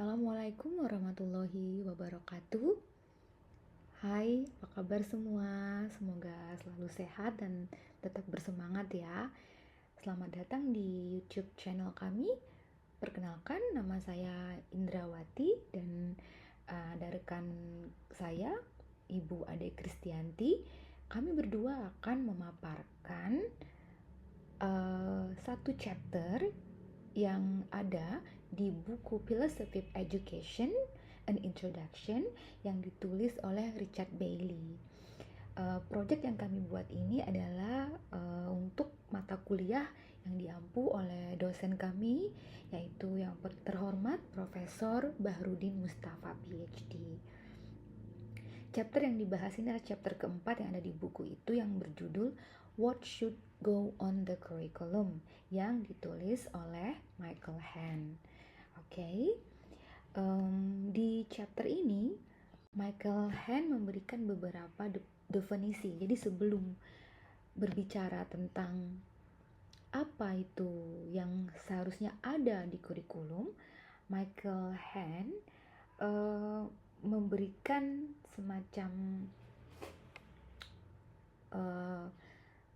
Assalamualaikum warahmatullahi wabarakatuh. Hai, apa kabar semua? Semoga selalu sehat dan tetap bersemangat ya. Selamat datang di YouTube channel kami. Perkenalkan, nama saya Indrawati dan ada rekan saya, Ibu Ade Kristianti. Kami berdua akan memaparkan satu chapter yang ada di buku Philosophy of Education, An Introduction yang ditulis oleh Richard Bailey. Project yang kami buat ini adalah untuk mata kuliah yang diampu oleh dosen kami, yaitu yang terhormat Profesor Bahrudin Mustafa PhD. Chapter yang dibahas ini adalah chapter keempat yang ada di buku itu yang berjudul What Should Go on the Curriculum yang ditulis oleh Michael Hann. Oke. Di chapter ini Michael Hann memberikan beberapa definisi. Jadi sebelum berbicara tentang apa itu yang seharusnya ada di kurikulum, Michael Hann memberikan semacam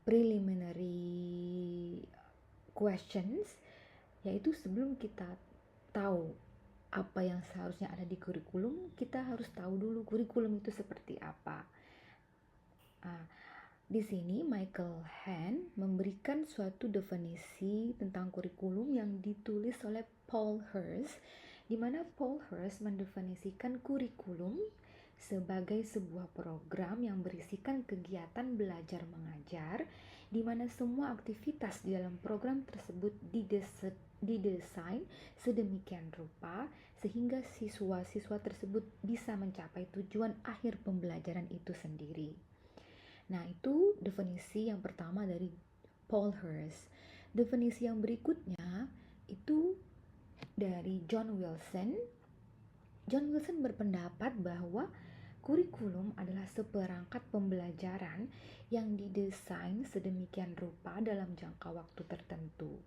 preliminary questions, yaitu sebelum kita tahu apa yang seharusnya ada di kurikulum, kita harus tahu dulu kurikulum itu seperti apa. Di sini Michael Hann memberikan suatu definisi tentang kurikulum yang ditulis oleh Paul Hirsch, di mana Paul Hirsch mendefinisikan kurikulum sebagai sebuah program yang berisikan kegiatan belajar mengajar, di mana semua aktivitas di dalam program tersebut didesain sedemikian rupa sehingga siswa-siswa tersebut bisa mencapai tujuan akhir pembelajaran itu sendiri. Nah, itu definisi yang pertama dari Paul Hirsch. Definisi yang berikutnya itu dari John Wilson. John Wilson berpendapat bahwa kurikulum adalah seperangkat pembelajaran yang didesain sedemikian rupa dalam jangka waktu tertentu.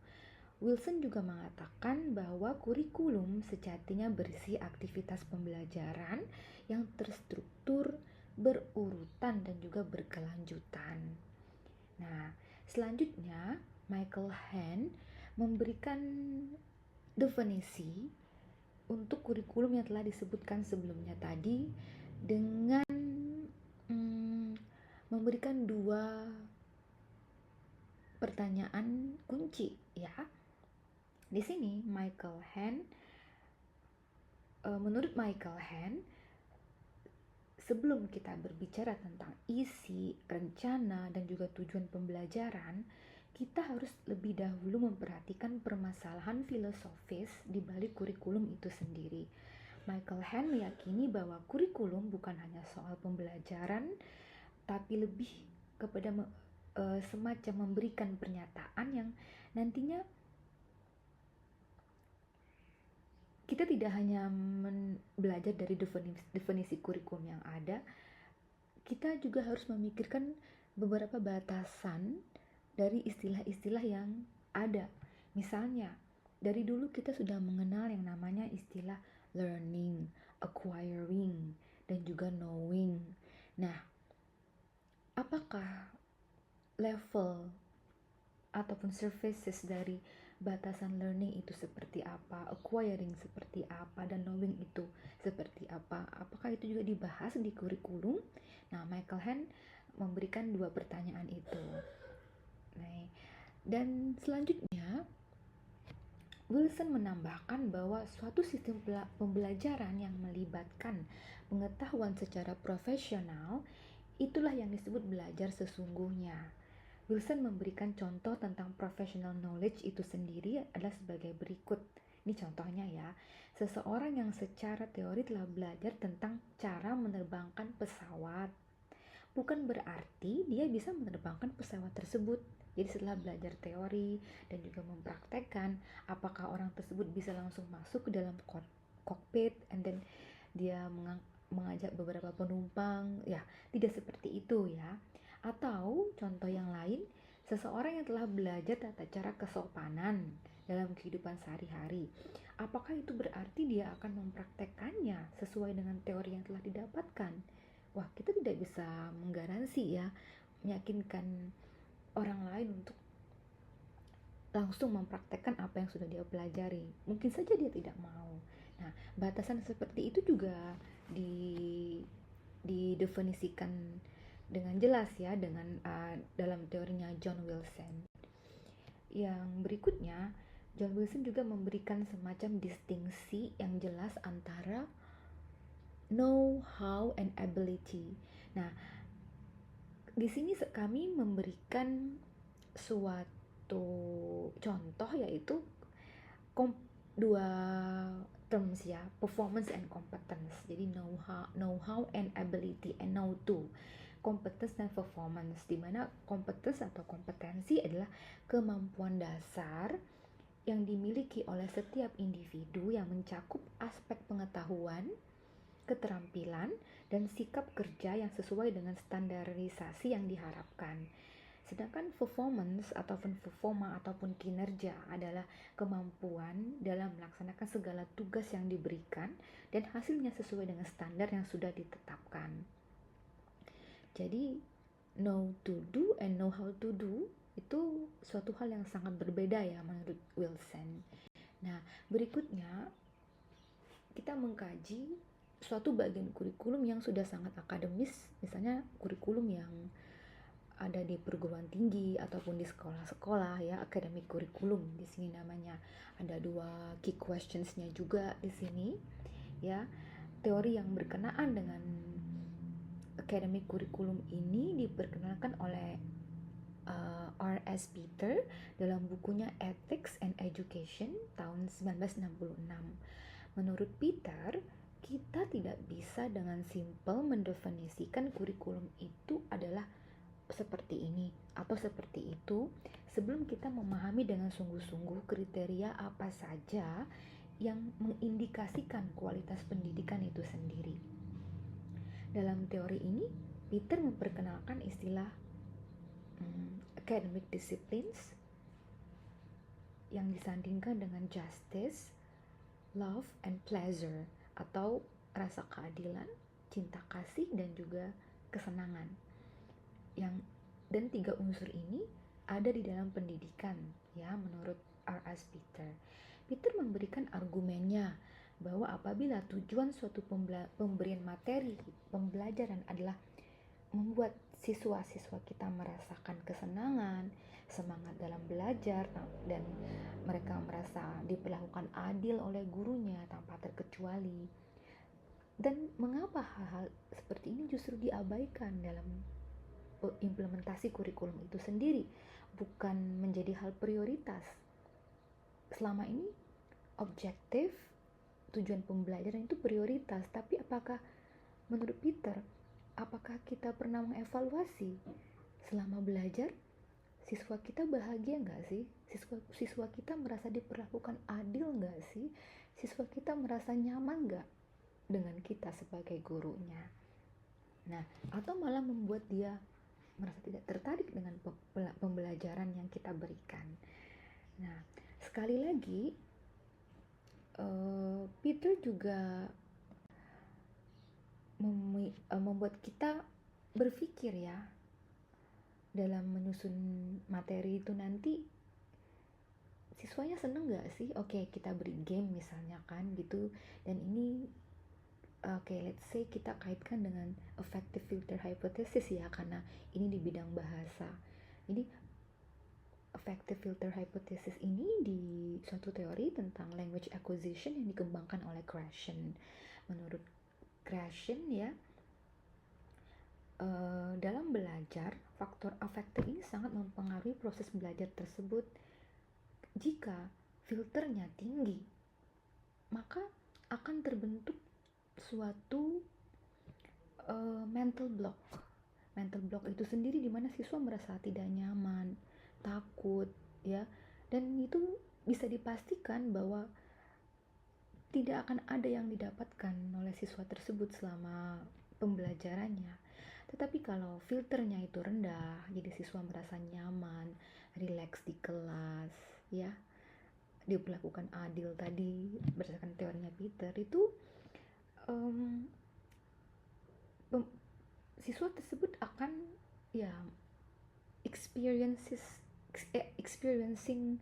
Wilson juga mengatakan bahwa kurikulum sejatinya berisi aktivitas pembelajaran yang terstruktur, berurutan, dan juga berkelanjutan. Nah, selanjutnya Michael Hann memberikan definisi untuk kurikulum yang telah disebutkan sebelumnya tadi dengan memberikan dua pertanyaan kunci ya. Di sini Michael Hann, menurut Michael Hann, sebelum kita berbicara tentang isi, rencana, dan juga tujuan pembelajaran, kita harus lebih dahulu memperhatikan permasalahan filosofis di balik kurikulum itu sendiri. Michael Hann meyakini bahwa kurikulum bukan hanya soal pembelajaran, tapi lebih kepada semacam memberikan pernyataan yang nantinya kita tidak hanya belajar dari definisi kurikulum yang ada, kita juga harus memikirkan beberapa batasan dari istilah-istilah yang ada. Misalnya, dari dulu kita sudah mengenal yang namanya istilah learning, acquiring, dan juga knowing. Nah, apakah level ataupun services dari batasan learning itu seperti apa, acquiring seperti apa, dan knowing itu seperti apa? Apakah itu juga dibahas di kurikulum? Nah, Michael Hann memberikan dua pertanyaan itu. Nah, dan selanjutnya Wilson menambahkan bahwa suatu sistem pembelajaran yang melibatkan pengetahuan secara profesional itulah yang disebut belajar sesungguhnya. Wilson memberikan contoh tentang professional knowledge itu sendiri adalah sebagai berikut. Ini contohnya ya. Seseorang yang secara teori telah belajar tentang cara menerbangkan pesawat, bukan berarti dia bisa menerbangkan pesawat tersebut. Jadi setelah belajar teori dan juga mempraktekkan, apakah orang tersebut bisa langsung masuk ke dalam cockpit and then dia mengajak beberapa penumpang? Ya, tidak seperti itu ya. Atau contoh yang lain, seseorang yang telah belajar tata cara kesopanan dalam kehidupan sehari-hari. Apakah itu berarti dia akan mempraktekkannya sesuai dengan teori yang telah didapatkan? Wah, kita tidak bisa menggaransi ya, meyakinkan orang lain untuk langsung mempraktekkan apa yang sudah dia pelajari. Mungkin saja dia tidak mau. Nah, batasan seperti itu juga didefinisikan dengan jelas ya dengan dalam teorinya John Wilson. Yang berikutnya, John Wilson juga memberikan semacam distingsi yang jelas antara know how and ability. Nah, di sini kami memberikan suatu contoh, yaitu dua terms ya, performance and competence. Jadi know how and ability, and know to, competence dan performance, di mana competence atau kompetensi adalah kemampuan dasar yang dimiliki oleh setiap individu yang mencakup aspek pengetahuan, keterampilan, dan sikap kerja yang sesuai dengan standarisasi yang diharapkan. Sedangkan performance ataupun performa ataupun kinerja adalah kemampuan dalam melaksanakan segala tugas yang diberikan dan hasilnya sesuai dengan standar yang sudah ditetapkan. Jadi know to do and know how to do itu suatu hal yang sangat berbeda ya menurut Wilson. Nah, berikutnya kita mengkaji suatu bagian kurikulum yang sudah sangat akademis, misalnya kurikulum yang ada di perguruan tinggi ataupun di sekolah-sekolah ya, academic kurikulum di sini namanya. Ada dua key questionsnya juga di sini ya. Teori yang berkenaan dengan academic kurikulum ini diperkenalkan oleh R.S. Peter dalam bukunya Ethics and Education tahun 1966. Menurut Peter, kita tidak bisa dengan simpel mendefinisikan kurikulum itu adalah seperti ini atau seperti itu sebelum kita memahami dengan sungguh-sungguh kriteria apa saja yang mengindikasikan kualitas pendidikan itu sendiri. Dalam teori ini, Peter memperkenalkan istilah academic disciplines yang disandingkan dengan justice, love, and pleasure, atau rasa keadilan, cinta kasih, dan juga kesenangan. Dan tiga unsur ini ada di dalam pendidikan ya menurut R.S. Peter. Peter memberikan argumennya bahwa apabila tujuan suatu pemberian materi pembelajaran adalah membuat siswa-siswa kita merasakan kesenangan, semangat dalam belajar, dan mereka merasa diperlakukan adil oleh gurunya tanpa terkecuali. Dan mengapa hal-hal seperti ini justru diabaikan dalam implementasi kurikulum itu sendiri, bukan menjadi hal prioritas? Selama ini objektif tujuan pembelajaran itu prioritas, tapi apakah menurut Peter, apakah kita pernah mengevaluasi selama belajar siswa kita bahagia nggak sih? Siswa kita merasa diperlakukan adil nggak sih? Siswa kita merasa nyaman nggak dengan kita sebagai gurunya? Nah, atau malah membuat dia merasa tidak tertarik dengan pembelajaran yang kita berikan. Nah, sekali lagi Peter juga membuat kita berpikir ya, dalam menyusun materi itu nanti siswanya seneng gak sih? Oke, kita beri game misalnya kan gitu, dan ini let's say kita kaitkan dengan effective filter hypothesis ya, karena ini di bidang bahasa. Jadi effective filter hypothesis ini di suatu teori tentang language acquisition yang dikembangkan oleh Krashen. Menurut Krashen ya, dalam belajar, faktor afektif ini sangat mempengaruhi proses belajar tersebut. Jika filternya tinggi, maka akan terbentuk suatu mental block. Mental block itu sendiri di mana siswa merasa tidak nyaman, takut, ya, dan itu bisa dipastikan bahwa tidak akan ada yang didapatkan oleh siswa tersebut selama pembelajarannya. Tetapi kalau filternya itu rendah, jadi siswa merasa nyaman, rileks di kelas, ya, diperlakukan adil tadi berdasarkan teorinya Peter itu, siswa tersebut akan ya experiencing,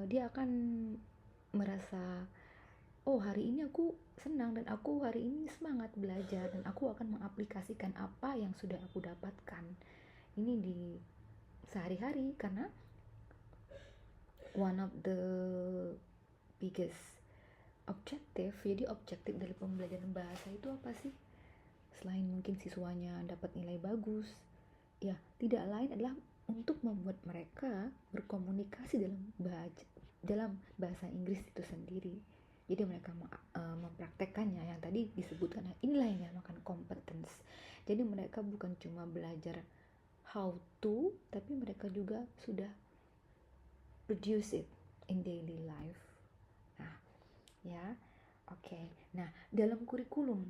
dia akan merasa, oh hari ini aku senang dan aku hari ini semangat belajar dan aku akan mengaplikasikan apa yang sudah aku dapatkan ini di sehari-hari, karena one of the biggest jadi objektif dari pembelajaran bahasa itu apa sih selain mungkin siswanya dapat nilai bagus, ya tidak lain adalah untuk membuat mereka berkomunikasi dalam bahasa Inggris itu sendiri. Jadi mereka mempraktekkannya yang tadi disebutkan, inilah yang dinamakan competence. Jadi mereka bukan cuma belajar how to, tapi mereka juga sudah produce it in daily life. Nah, ya, oke. Nah, dalam kurikulum,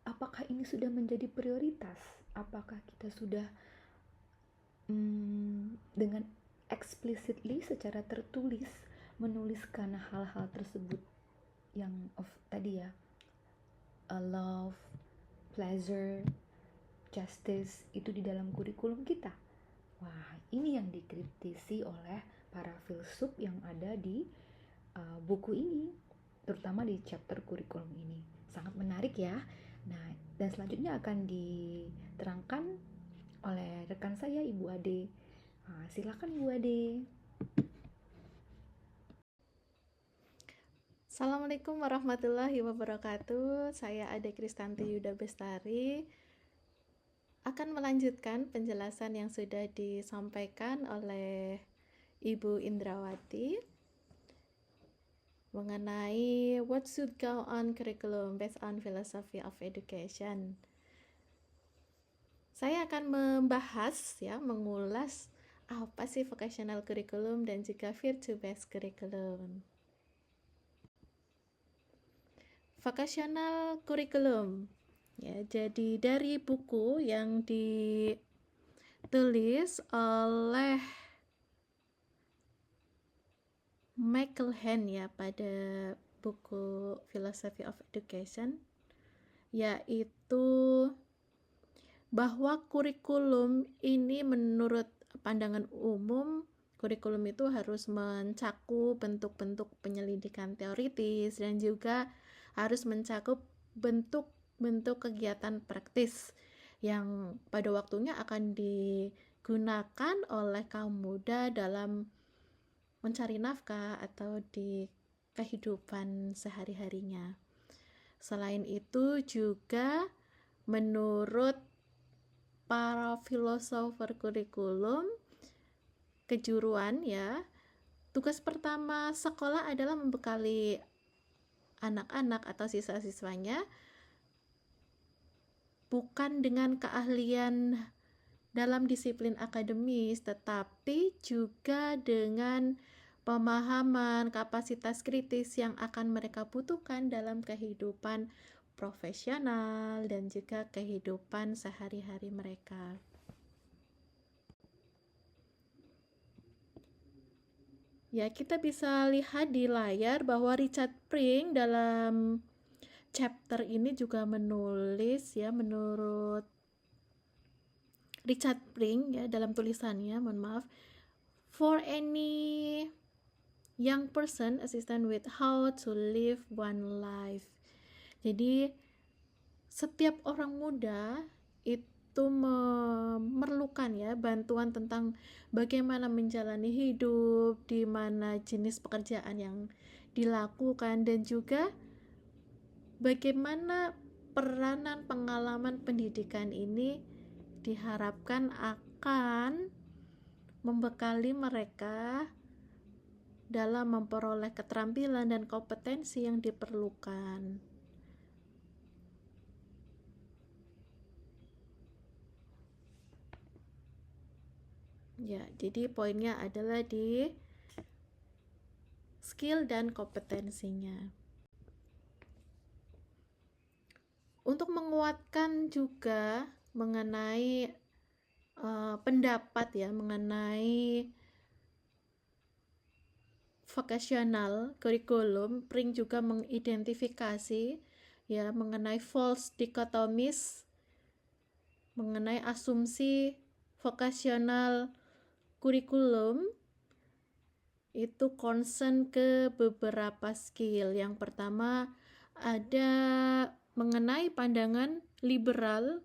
apakah ini sudah menjadi prioritas? Apakah kita sudah dengan explicitly secara tertulis menuliskan hal-hal tersebut yang tadi ya, love, pleasure, justice itu di dalam kurikulum kita? Wah, ini yang dikritisi oleh para filsuf yang ada di buku ini, terutama di chapter kurikulum ini. Sangat menarik ya. Nah, dan selanjutnya akan diterangkan oleh rekan saya, Ibu Ade. Nah, silakan Ibu Ade. Assalamualaikum warahmatullahi wabarakatuh. Saya Ade Kristanti Yuda Bestari akan melanjutkan penjelasan yang sudah disampaikan oleh Ibu Indrawati mengenai what should go on curriculum based on philosophy of education. Saya akan membahas mengulas apa sih vocational curriculum dan juga virtue based curriculum. Vocational curriculum ya, jadi dari buku yang ditulis oleh Michael Henn ya pada buku Philosophy of Education, yaitu bahwa kurikulum ini menurut pandangan umum, kurikulum itu harus mencakup bentuk-bentuk penyelidikan teoritis dan juga harus mencakup bentuk-bentuk kegiatan praktis yang pada waktunya akan digunakan oleh kaum muda dalam mencari nafkah atau di kehidupan sehari-harinya. Selain itu juga menurut para filosofer kurikulum kejuruan ya, tugas pertama sekolah adalah membekali anak-anak atau siswa-siswanya bukan dengan keahlian dalam disiplin akademis, tetapi juga dengan pemahaman kapasitas kritis yang akan mereka butuhkan dalam kehidupan profesional dan juga kehidupan sehari-hari mereka. Ya, kita bisa lihat di layar bahwa Richard Pring dalam chapter ini juga menulis ya, menurut Richard Pring ya dalam tulisannya, for any young person assistant with how to live one life. Jadi setiap orang muda itu memerlukan ya bantuan tentang bagaimana menjalani hidup, di mana jenis pekerjaan yang dilakukan, dan juga bagaimana peranan pengalaman pendidikan ini diharapkan akan membekali mereka dalam memperoleh keterampilan dan kompetensi yang diperlukan. Ya, jadi poinnya adalah di skill dan kompetensinya. Untuk menguatkan juga mengenai pendapat ya mengenai vocational curriculum, Pring juga mengidentifikasi ya mengenai false dichotomies, mengenai asumsi vocational curriculum itu concern ke beberapa skill. Yang pertama ada mengenai pandangan liberal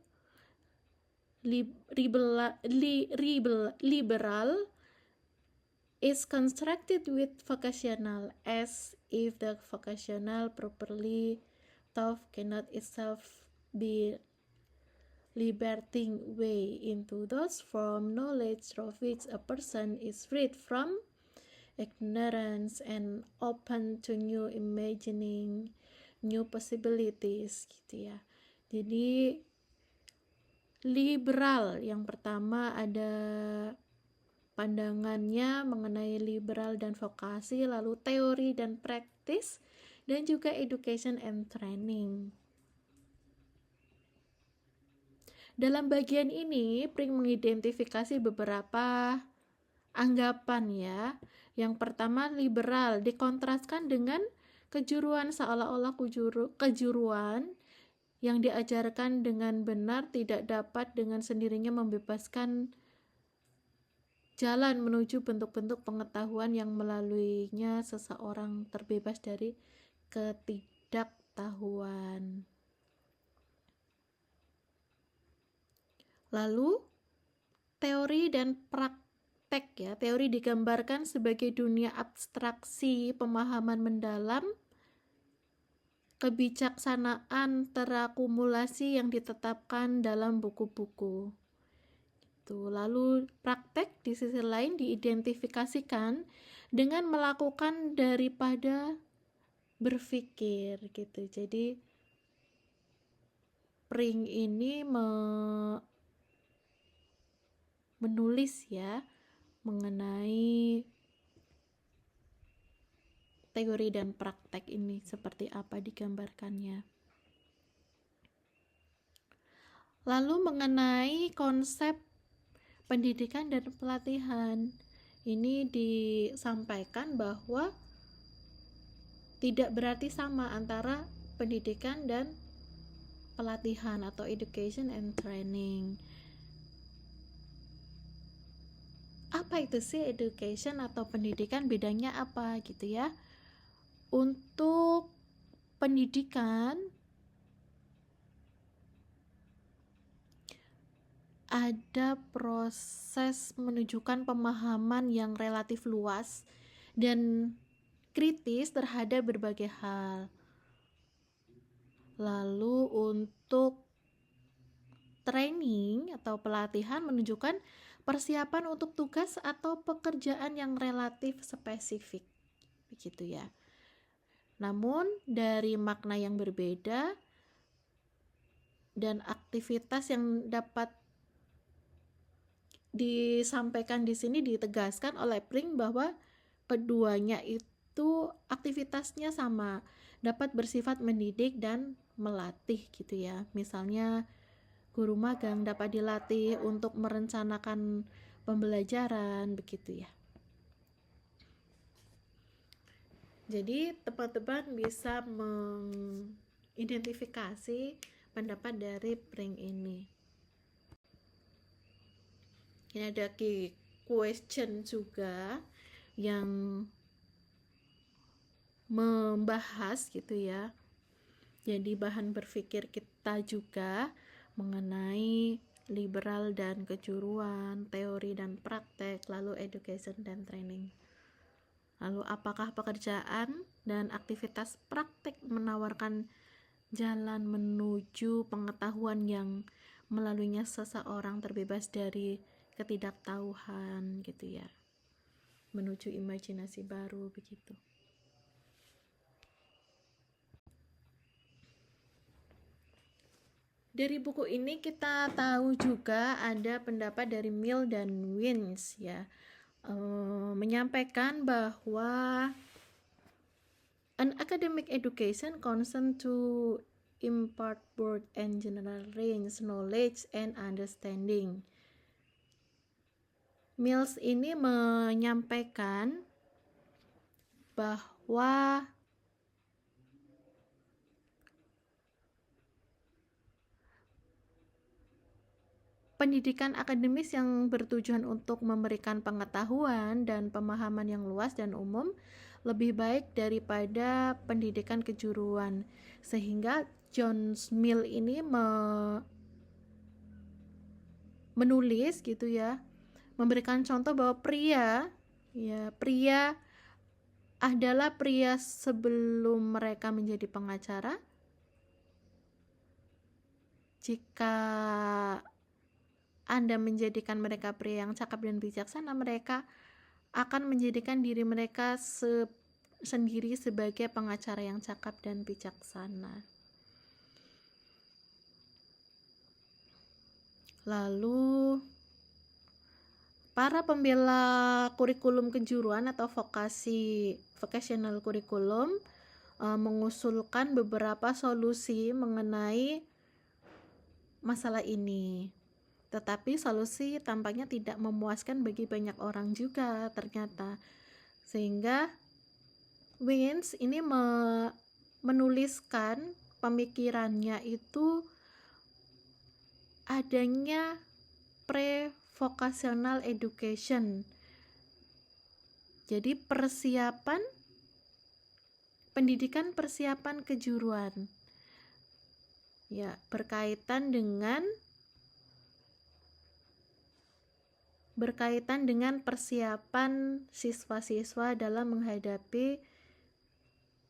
is constructed with vocational as if the vocational properly taught cannot itself be liberating way into those form knowledge of which a person is freed from ignorance and open to new imagining new possibilities gitu ya. Jadi liberal yang pertama ada pandangannya mengenai liberal dan vokasi, lalu teori dan praktis, dan juga education and training. Dalam bagian ini, Pring mengidentifikasi beberapa anggapan ya. Yang pertama, liberal dikontraskan dengan kejuruan, seolah-olah kejuruan yang diajarkan dengan benar tidak dapat dengan sendirinya membebaskan jalan menuju bentuk-bentuk pengetahuan yang melaluinya seseorang terbebas dari ketidaktahuan. Lalu, teori dan praktek ya. Teori digambarkan sebagai dunia abstraksi, pemahaman mendalam, kebijaksanaan terakumulasi yang ditetapkan dalam buku-buku. Lalu praktek di sisi lain diidentifikasikan dengan melakukan daripada berpikir gitu. Jadi Pring ini menulis ya mengenai teori dan praktek ini seperti apa digambarkannya. Lalu mengenai konsep pendidikan dan pelatihan, ini disampaikan bahwa tidak berarti sama antara pendidikan dan pelatihan atau education and training. Apa itu sih education atau pendidikan, bedanya apa gitu ya? Untuk pendidikan ada proses menunjukkan pemahaman yang relatif luas dan kritis terhadap berbagai hal. Lalu untuk training atau pelatihan menunjukkan persiapan untuk tugas atau pekerjaan yang relatif spesifik, begitu ya. Namun dari makna yang berbeda dan aktivitas yang dapat disampaikan di sini ditegaskan oleh Pring bahwa keduanya itu aktivitasnya sama, dapat bersifat mendidik dan melatih gitu ya. Misalnya guru magang dapat dilatih untuk merencanakan pembelajaran begitu ya. Jadi teman-teman bisa mengidentifikasi pendapat dari Pring ini. Ini ada key question juga yang membahas gitu ya. Jadi bahan berpikir kita juga mengenai liberal dan kejuruan, teori dan praktek, lalu education dan training. Lalu apakah pekerjaan dan aktivitas praktek menawarkan jalan menuju pengetahuan yang melaluinya seseorang terbebas dari ketidaktahuan gitu ya, menuju imajinasi baru begitu. Dari buku ini kita tahu juga ada pendapat dari Mill dan Wins ya, menyampaikan bahwa an academic education concerned to impart broad and general range knowledge and understanding. Mills ini menyampaikan bahwa pendidikan akademis yang bertujuan untuk memberikan pengetahuan dan pemahaman yang luas dan umum lebih baik daripada pendidikan kejuruan. Sehingga John Mill ini menulis gitu ya, memberikan contoh bahwa pria adalah pria sebelum mereka menjadi pengacara. Jika Anda menjadikan mereka pria yang cakap dan bijaksana, mereka akan menjadikan diri mereka sendiri sebagai pengacara yang cakap dan bijaksana. Lalu para pembela kurikulum kejuruan atau vocational curriculum mengusulkan beberapa solusi mengenai masalah ini. Tetapi solusi tampaknya tidak memuaskan bagi banyak orang juga ternyata. Sehingga Wins ini menuliskan pemikirannya itu adanya pre-vocational education. Jadi pendidikan persiapan kejuruan. Ya, berkaitan dengan persiapan siswa-siswa dalam menghadapi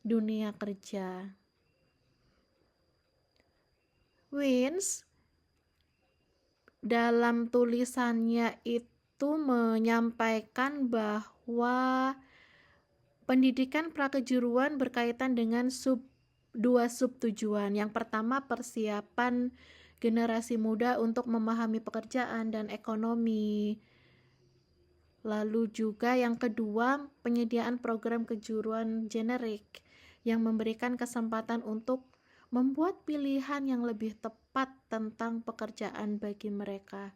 dunia kerja. Wins dalam tulisannya itu menyampaikan bahwa pendidikan prakejuruan berkaitan dengan dua subtujuan. Yang pertama, persiapan generasi muda untuk memahami pekerjaan dan ekonomi. Lalu juga yang kedua, penyediaan program kejuruan generik yang memberikan kesempatan untuk membuat pilihan yang lebih tepat tentang pekerjaan bagi mereka,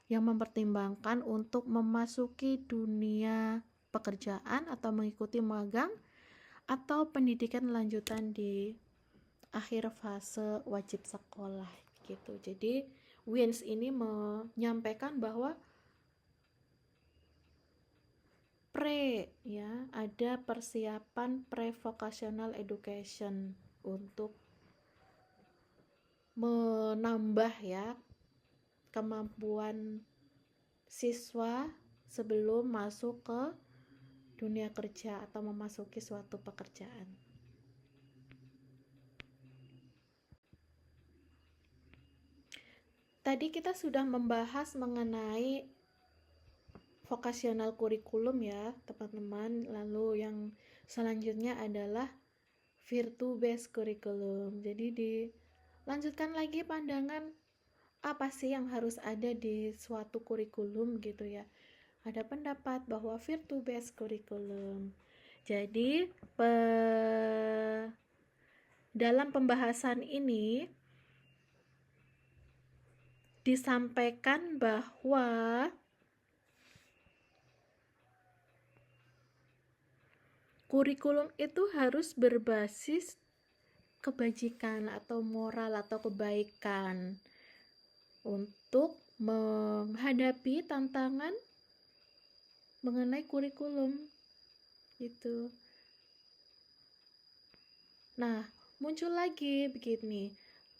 yang mempertimbangkan untuk memasuki dunia pekerjaan atau mengikuti magang atau pendidikan lanjutan di akhir fase wajib sekolah gitu. Jadi Wins ini menyampaikan bahwa ada persiapan pre-vocational education untuk menambah ya kemampuan siswa sebelum masuk ke dunia kerja atau memasuki suatu pekerjaan. Tadi kita sudah membahas mengenai vocational curriculum ya teman-teman. Lalu yang selanjutnya adalah virtue based curriculum. Jadi dilanjutkan lagi pandangan apa sih yang harus ada di suatu kurikulum gitu ya. Ada pendapat bahwa virtue based curriculum. Jadi dalam pembahasan ini disampaikan bahwa kurikulum itu harus berbasis kebajikan atau moral atau kebaikan untuk menghadapi tantangan mengenai kurikulum gitu. Nah, muncul lagi begini.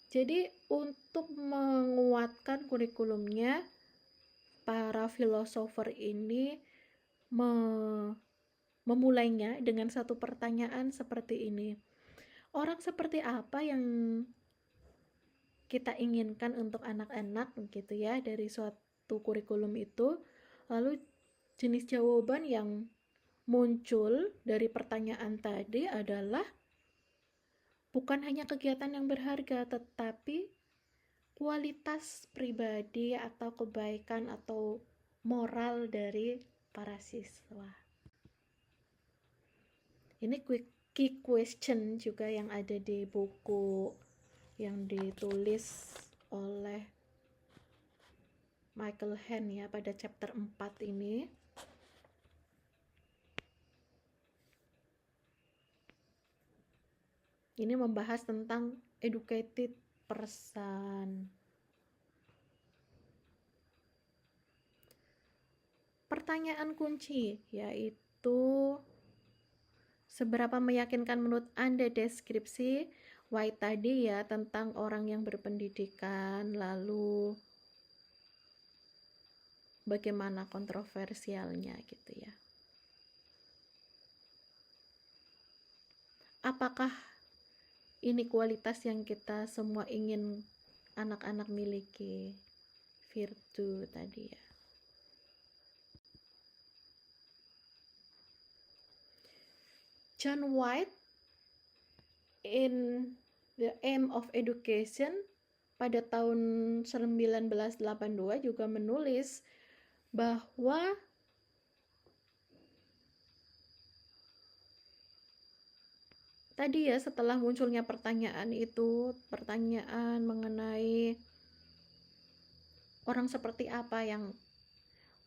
Jadi untuk menguatkan kurikulumnya, para filosofer ini memulainya dengan satu pertanyaan seperti ini. Orang seperti apa yang kita inginkan untuk anak-anak gitu ya dari suatu kurikulum itu? Lalu jenis jawaban yang muncul dari pertanyaan tadi adalah bukan hanya kegiatan yang berharga, tetapi kualitas pribadi atau kebaikan atau moral dari para siswa. Ini key question juga yang ada di buku yang ditulis oleh Michael Hann ya pada chapter 4 ini. Ini membahas tentang educated person. Pertanyaan kunci yaitu seberapa meyakinkan menurut Anda deskripsi White tadi ya tentang orang yang berpendidikan, lalu bagaimana kontroversialnya gitu ya. Apakah ini kualitas yang kita semua ingin anak-anak miliki? Virtu tadi ya. John White in The Aim of Education pada tahun 1982 juga menulis bahwa tadi ya setelah munculnya pertanyaan mengenai orang seperti apa yang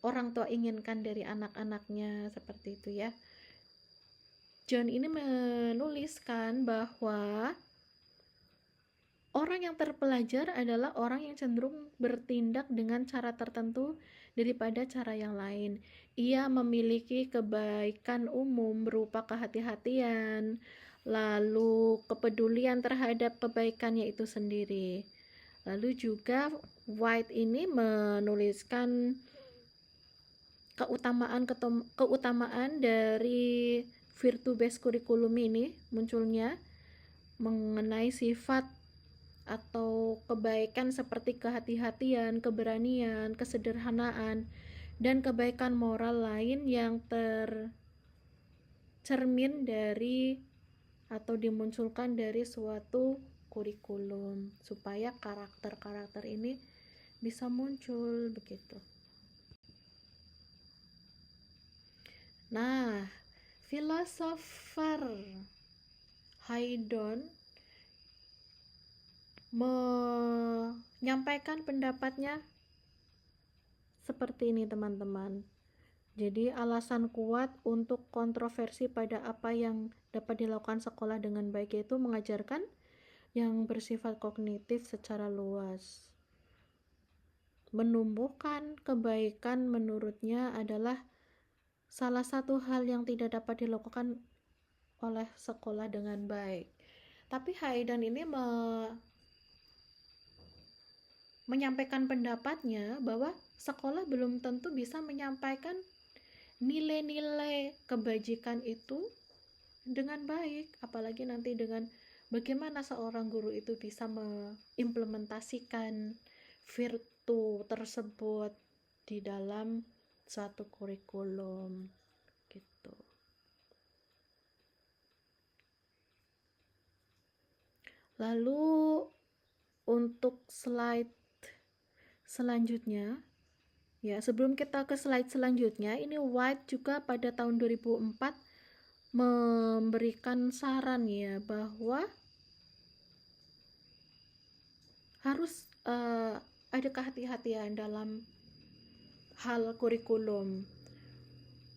orang tua inginkan dari anak-anaknya, seperti itu ya. John ini menuliskan bahwa orang yang terpelajar adalah orang yang cenderung bertindak dengan cara tertentu daripada cara yang lain. Ia memiliki kebaikan umum berupa kehati-hatian, lalu kepedulian terhadap kebaikannya itu sendiri. Lalu juga White ini menuliskan keutamaan dari virtu based curriculum ini munculnya mengenai sifat atau kebaikan seperti kehati-hatian, keberanian, kesederhanaan, dan kebaikan moral lain yang tercermin dari atau dimunculkan dari suatu kurikulum supaya karakter-karakter ini bisa muncul begitu. Nah, filosofer Haydn menyampaikan pendapatnya seperti ini teman-teman. Jadi alasan kuat untuk kontroversi pada apa yang dapat dilakukan sekolah dengan baik yaitu mengajarkan yang bersifat kognitif secara luas. Menumbuhkan kebaikan menurutnya adalah salah satu hal yang tidak dapat dilakukan oleh sekolah dengan baik. Tapi Haydn ini menyampaikan pendapatnya bahwa sekolah belum tentu bisa menyampaikan nilai-nilai kebajikan itu dengan baik, apalagi nanti dengan bagaimana seorang guru itu bisa mengimplementasikan virtu tersebut di dalam suatu kurikulum gitu. Lalu untuk slide selanjutnya ya, sebelum kita ke slide selanjutnya, ini White juga pada tahun 2004 memberikan saran ya bahwa harus ada kehati-hatian dalam hal kurikulum.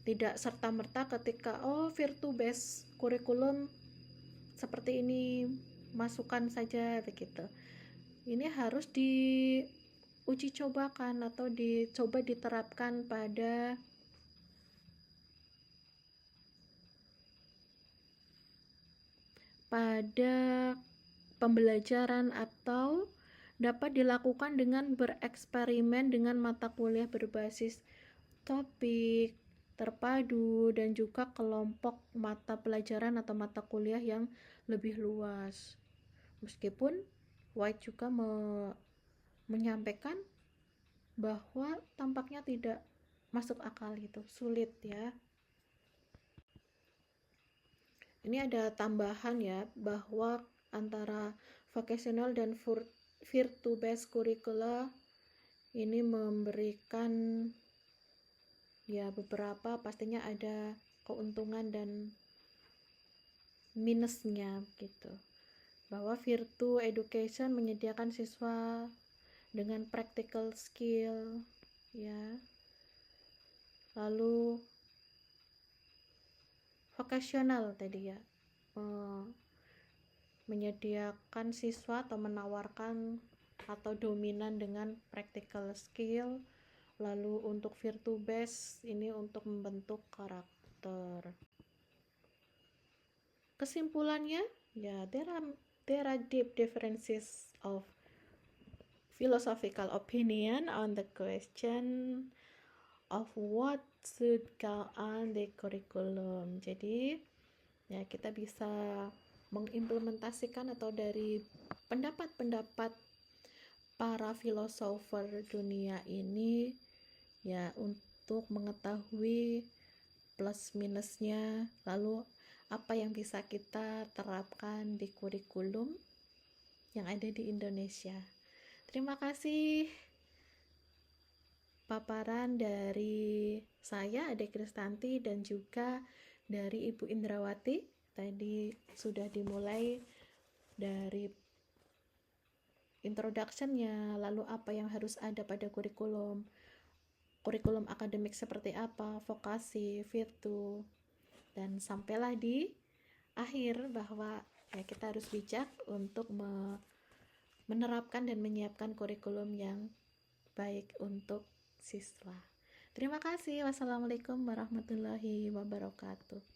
Tidak serta-merta ketika virtu based kurikulum seperti ini masukkan saja begitu. Ini harus diuji cobakan atau dicoba diterapkan pada pembelajaran atau dapat dilakukan dengan bereksperimen dengan mata kuliah berbasis topik terpadu dan juga kelompok mata pelajaran atau mata kuliah yang lebih luas. Meskipun White juga menyampaikan bahwa tampaknya tidak masuk akal itu, sulit ya. Ini ada tambahan ya bahwa antara vocational dan virtu based curricula ini memberikan ya beberapa, pastinya ada keuntungan dan minusnya gitu. Bahwa virtu education menyediakan siswa dengan practical skill ya. Lalu vocational tadi ya, menyediakan siswa atau menawarkan atau dominan dengan practical skill. Lalu untuk virtue based ini untuk membentuk karakter. Kesimpulannya, ya there are deep differences of philosophical opinion on the question of what should go on the curriculum. Jadi ya kita bisa mengimplementasikan atau dari pendapat-pendapat para filosofer dunia ini ya untuk mengetahui plus minusnya, lalu apa yang bisa kita terapkan di kurikulum yang ada di Indonesia. Terima kasih paparan dari saya, Ade Kristanti, dan juga dari Ibu Indrawati. Tadi sudah dimulai dari introduction-nya, lalu apa yang harus ada pada kurikulum akademik seperti apa, vokasi, virtu, dan sampailah di akhir bahwa ya kita harus bijak untuk menerapkan dan menyiapkan kurikulum yang baik untuk siswa. Terima kasih. Wassalamualaikum warahmatullahi wabarakatuh.